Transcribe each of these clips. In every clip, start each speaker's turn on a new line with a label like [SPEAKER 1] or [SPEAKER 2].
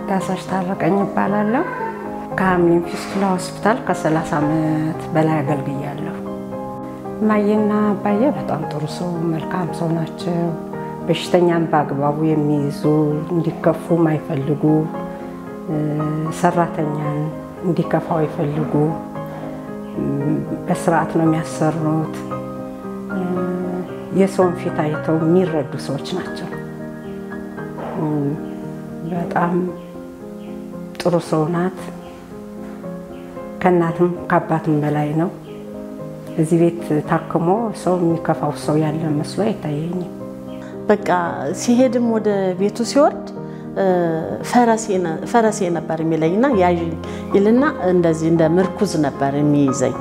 [SPEAKER 1] ዳሳሽ ታረቀኝ ይባላለሁ ከሐምሊን ፊስቱላ ሆስፒታል ከ30 ዓመት በላይ አገልግያለሁ። ማየና አባዬ በጣም ጥሩ ሰው መልካም ሰው ናቸው። በሽተኛም በአግባቡ የሚይዙ እንዲከፉ ማይፈልጉ ሰራተኛን እንዲከፋው ይፈልጉ በስርዓት ነው የሚያሰሩት። የሰውን ፊት አይተው የሚረዱ ሰዎች ናቸው። በጣም ጥሩ ሰው ናት። ከእናትም ከአባትም በላይ ነው። እዚህ ቤት ታክሞ ሰው የሚከፋው ሰው ያለ መስሎ አይታየኝም።
[SPEAKER 2] በቃ ሲሄድም ወደ ቤቱ ሲወርድ ፈረሴ ነበር የሚለኝና ያዥኝ ይልና እንደዚህ እንደ ምርኩዝ ነበር የሚይዘኝ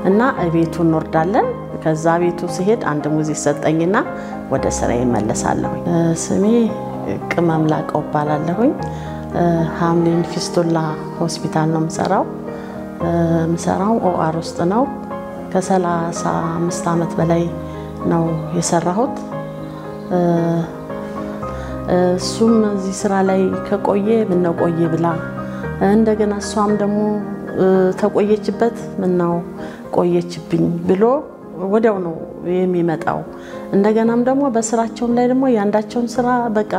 [SPEAKER 2] እና ቤቱ እንወርዳለን። ከዛ ቤቱ ሲሄድ አንድ ሙዝ ይሰጠኝና ወደ ስራዬ እመለሳለሁ። ስሜ ቅመም ላቀው እባላለሁኝ። ሐምሊን ፊስቱላ ሆስፒታል ነው የምሰራው ኦአር ውስጥ ነው። ከ35 ዓመት በላይ ነው የሰራሁት። እሱም እዚህ ስራ ላይ ከቆየ ምን ነው ቆየ ብላ እንደገና እሷም ደግሞ ተቆየችበት ምን ነው ቆየችብኝ ብሎ ወዲያው ነው የሚመጣው። እንደገናም ደግሞ በስራቸውም ላይ ደግሞ ያንዳቸውን ስራ በቃ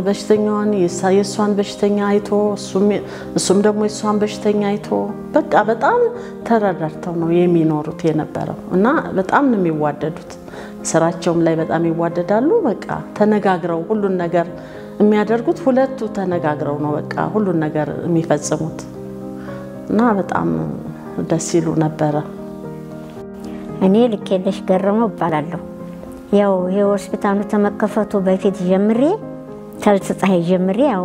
[SPEAKER 2] በሽተኛውን የሷን በሽተኛ አይቶ እሱም ደግሞ የሷን በሽተኛ አይቶ በቃ በጣም ተረዳርተው ነው የሚኖሩት የነበረው እና በጣም ነው የሚዋደዱት። ስራቸውም ላይ በጣም ይዋደዳሉ። በቃ ተነጋግረው ሁሉን ነገር የሚያደርጉት ሁለቱ ተነጋግረው ነው በቃ ሁሉን ነገር የሚፈጽሙት እና በጣም ደስ ይሉ ነበር።
[SPEAKER 3] እኔ ልኬለሽ ገረመው እባላለሁ። ያው ይሄ ሆስፒታሉ ተመከፈቱ በፊት ጀምሬ ተልጽጻይ ጀምሬ ያው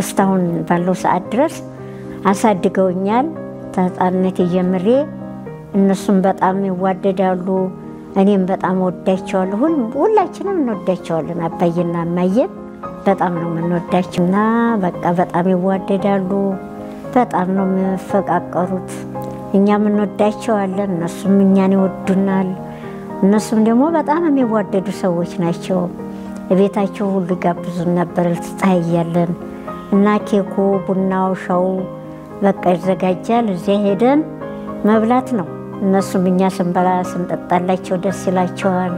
[SPEAKER 3] እስካሁን ባለው ሰዓት ድረስ አሳድገውኛል። ተጣነቴ ጀምሬ እነሱም በጣም ይዋደዳሉ። እኔም በጣም ወዳቸዋለሁ። ሁላችንም እንወዳቸዋለን። አባዬና እማዬ በጣም ነው የምንወዳቸውና በቃ በጣም ይዋደዳሉ። በጣም ነው የሚፈቃቀሩት። እኛም እንወዳቸዋለን እነሱም እኛን ይወዱናል። እነሱም ደግሞ በጣም የሚዋደዱ ሰዎች ናቸው። ቤታቸው ሁሉ ጋብዙን ነበር ልትጣያለን እና ኬኩ ቡናው ሻው በቃ ይዘጋጃል። እዚያ ሄደን መብላት ነው። እነሱም እኛ ስንበላ ስንጠጣላቸው ደስ ይላቸዋል።